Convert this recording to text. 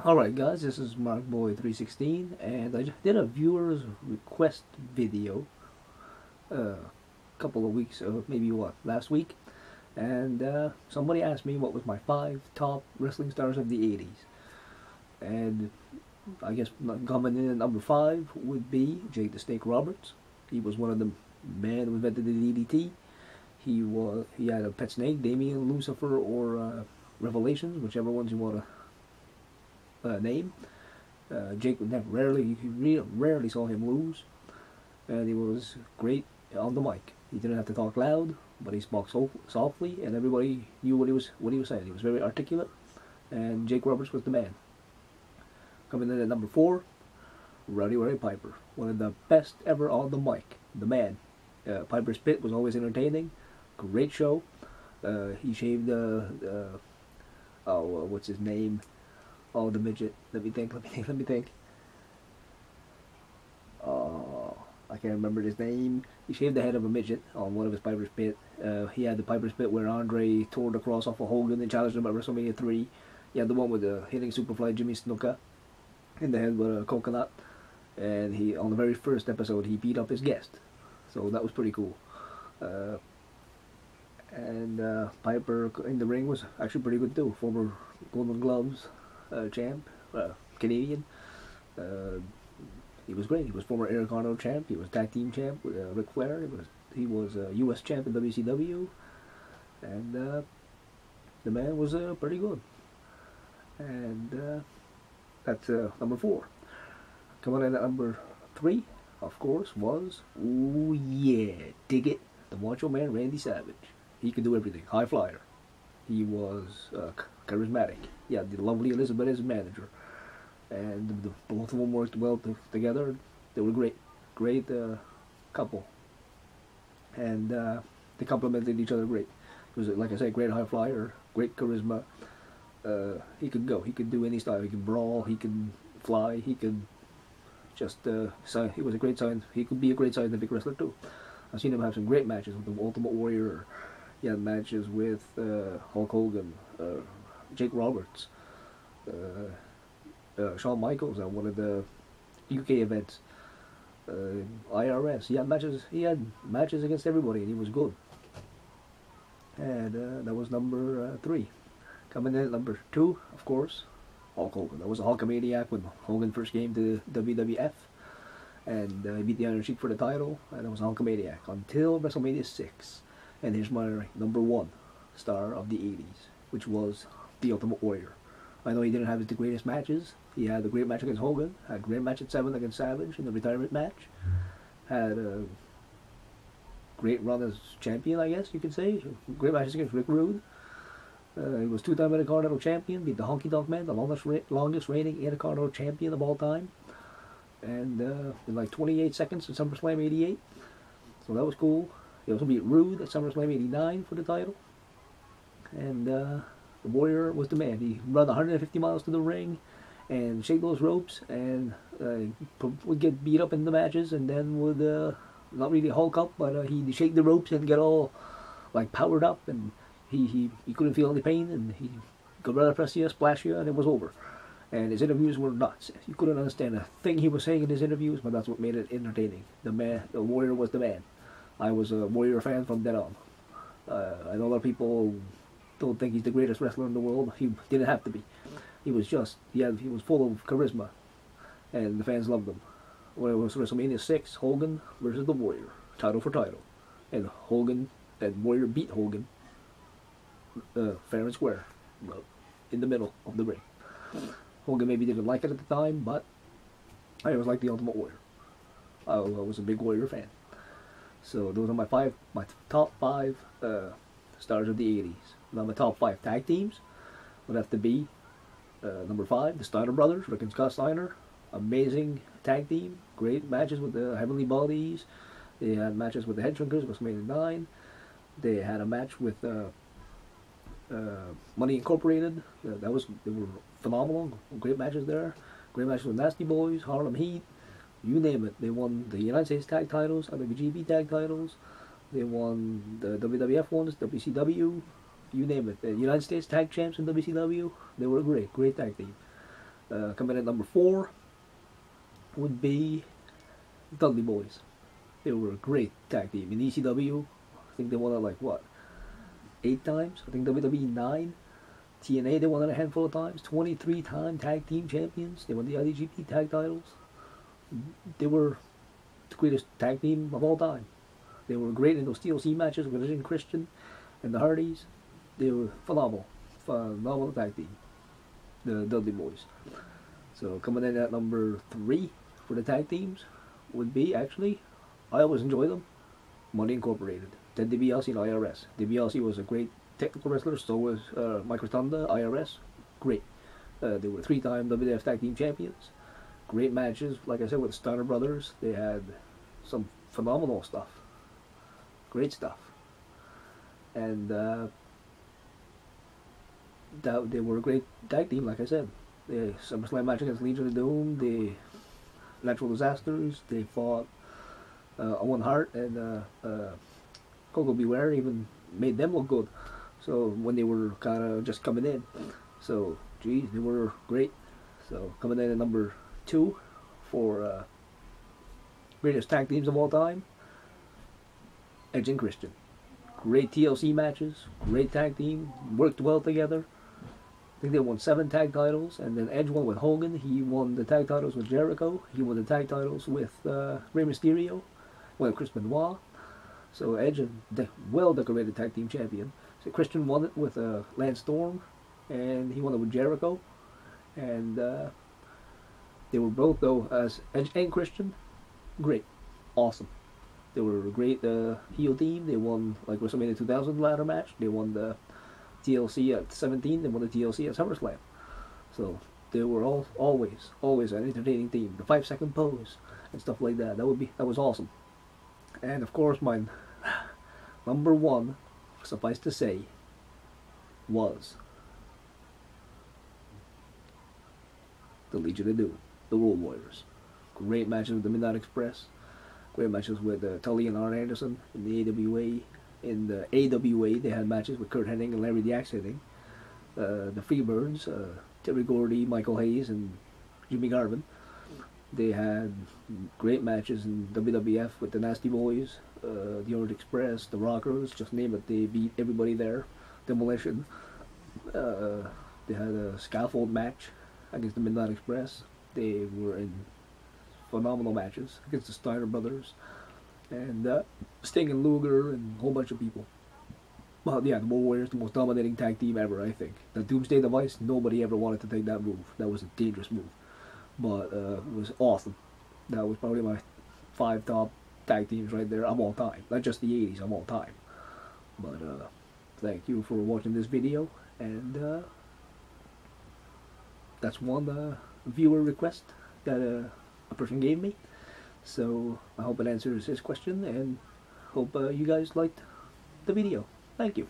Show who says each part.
Speaker 1: Alright guys, this is MarkBoy316 and I just did a viewer's request video a couple of weeks, maybe last week, and somebody asked me what was my 5 top wrestling stars of the 80s, and I guess coming in at number 5 would be Jake the Snake Roberts. He was one of the men who invented the DDT. He had a pet snake, Damien, Lucifer, or Revelations, whichever ones you want to name. Jake rarely saw him lose, and he was great on the mic. He didn't have to talk loud, but he spoke softly, and everybody knew what he was saying. He was very articulate, and Jake Roberts was the man. Coming in at number 4, Rowdy Roddy Piper, one of the best ever on the mic. The man. Piper's Pit was always entertaining. Great show. He shaved what's his name? Oh, the midget. Let me think. I can't remember his name. He shaved the head of a midget on one of his Piper's Pit. He had the Piper's Pit where Andre tore the cross off of Hogan and challenged him at WrestleMania 3. He had the one with the hitting Superfly Jimmy Snuka in the head with a coconut. And he, on the very first episode, he beat up his guest. So that was pretty cool. Piper in the ring was actually pretty good too. Former Golden Gloves champ, Canadian. He was great. He was former Eric Arnold champ. He was tag team champ with Ric Flair. He was U.S. champ in WCW, and the man was pretty good. And that's number 4. Coming in at number 3, of course, was dig it, the Macho Man Randy Savage. He could do everything. High flyer. He was charismatic. Yeah, the lovely Elizabeth as manager, and both of them worked well together. They were great couple, and they complemented each other great. He was, like I said, great high flyer, great charisma. He could go. He could do any style. He could brawl. He could fly. He could just he was a great sign. He could be a great scientific wrestler too. I've seen him have some great matches with the Ultimate Warrior. He had matches with Hulk Hogan, Jake Roberts, Shawn Michaels at one of the UK events, IRS. He had matches against everybody, and he was good. And that was number 3. Coming in at number 2, of course, Hulk Hogan. That was a Hulkamaniac when Hogan first came to WWF, and he beat the Iron Sheik for the title, and that was Hulkamaniac until WrestleMania 6. And here's my number 1 star of the 80s, which was the Ultimate Warrior. I know he didn't have the greatest matches. He had a great match against Hogan, had a great match at 7 against Savage in the retirement match, had a great run as champion, I guess you could say. Great matches against Rick Rude. He was 2-time Intercontinental Champion, beat the Honky Tonk Man, the longest reigning Intercontinental Champion of all time, and in like 28 seconds in SummerSlam 88. So that was cool. He also beat Rude at SummerSlam 89 for the title. And the Warrior was the man. He run 150 miles to the ring and shake those ropes, and would get beat up in the matches, and then would not really hulk up, but he'd shake the ropes and get all like powered up, and he couldn't feel any pain, and he could rather press you, splash you, and it was over. And his interviews were nuts. You couldn't understand a thing he was saying in his interviews, but that's what made it entertaining. The Warrior was the man. I was a Warrior fan from then on. I know a lot of people don't think he's the greatest wrestler in the world. He didn't have to be. He was full of charisma, and the fans loved him. When it was WrestleMania 6, Hogan versus the Warrior, title for title, and Warrior beat Hogan fair and square, in the middle of the ring. Hogan maybe didn't like it at the time, but I always liked the Ultimate Warrior. I was a big Warrior fan. So those are my top 5 stars of the 80s. Now my top 5 tag teams would have to be number 5, the Steiner Brothers, Rick and Scott Steiner. Amazing tag team, great matches with the Heavenly Bodies. They had matches with the Head Shrinkers, WrestleMania 9. They had a match with Money Incorporated. They were phenomenal. Great matches there. Great matches with Nasty Boys, Harlem Heat. You name it. They won the United States tag titles, IWGP tag titles. They won the WWF ones, WCW. You name it. The United States tag champs in WCW. They were great tag team. Coming in number 4 would be Dudley Boyz. They were a great tag team in ECW. I think they won it like what, 8 times? I think WWE 9. TNA they won it a handful of times. 23-time tag team champions. They won the IWGP tag titles. They were the greatest tag team of all time. They were great in those TLC matches with Edge and Christian and the Hardys. They were phenomenal. Phenomenal tag team. The Dudley Boyz. So coming in at number 3 for the tag teams would be, actually, I always enjoy them, Money Incorporated. Ted DiBiase and IRS. DiBiase was a great technical wrestler, so was Mike Rotunda, IRS. Great. They were 3-time WWF Tag Team Champions. Great matches, like I said, with the Steiner Brothers. They had some phenomenal stuff. Great stuff. And they were a great tag team, like I said. The SummerSlam match against Legion of Doom, the Natural Disasters, they fought Owen Hart and Coco Beware, even made them look good. So when they were kind of just coming in, so geez, they were great. So coming in at number 2 for greatest tag teams of all time, Edge and Christian. Great TLC matches, great tag team, worked well together. I think they won 7 tag titles, and then Edge won with Hogan. He won the tag titles with Jericho. He won the tag titles with Rey Mysterio, won with Chris Benoit. So Edge, a well-decorated tag team champion. So Christian won it with Lance Storm, and he won it with Jericho. And they were both, though, as Edge and Christian, great, awesome. They were a great heel team. They won like WrestleMania 2000 ladder match. They won the TLC at 17. They won the TLC at SummerSlam. So they were always an entertaining team. The 5-second pose and stuff like that. That was awesome. And of course, my number 1, suffice to say, was the Legion of Doom, the Road Warriors. Great matches with the Midnight Express. Great matches with Tully and Arn Anderson in the AWA. In the AWA, they had matches with Kurt Hennig and Larry the Axe Hennig. The Freebirds, Terry Gordy, Michael Hayes, and Jimmy Garvin. They had great matches in WWF with the Nasty Boys, the Orange Express, the Rockers, just name it. They beat everybody there. Demolition. They had a scaffold match against the Midnight Express. They were in phenomenal matches against the Steiner Brothers and Sting and Luger and a whole bunch of people. But yeah, the Road Warriors, the most dominating tag team ever, I think. The Doomsday Device, nobody ever wanted to take that move. That was a dangerous move. But it was awesome. That was probably my 5 top tag teams right there of all time. Not just the 80s, of all time. But thank you for watching this video. And that's one viewer request that a person gave me. So I hope it answers his question, and hope you guys liked the video. Thank you.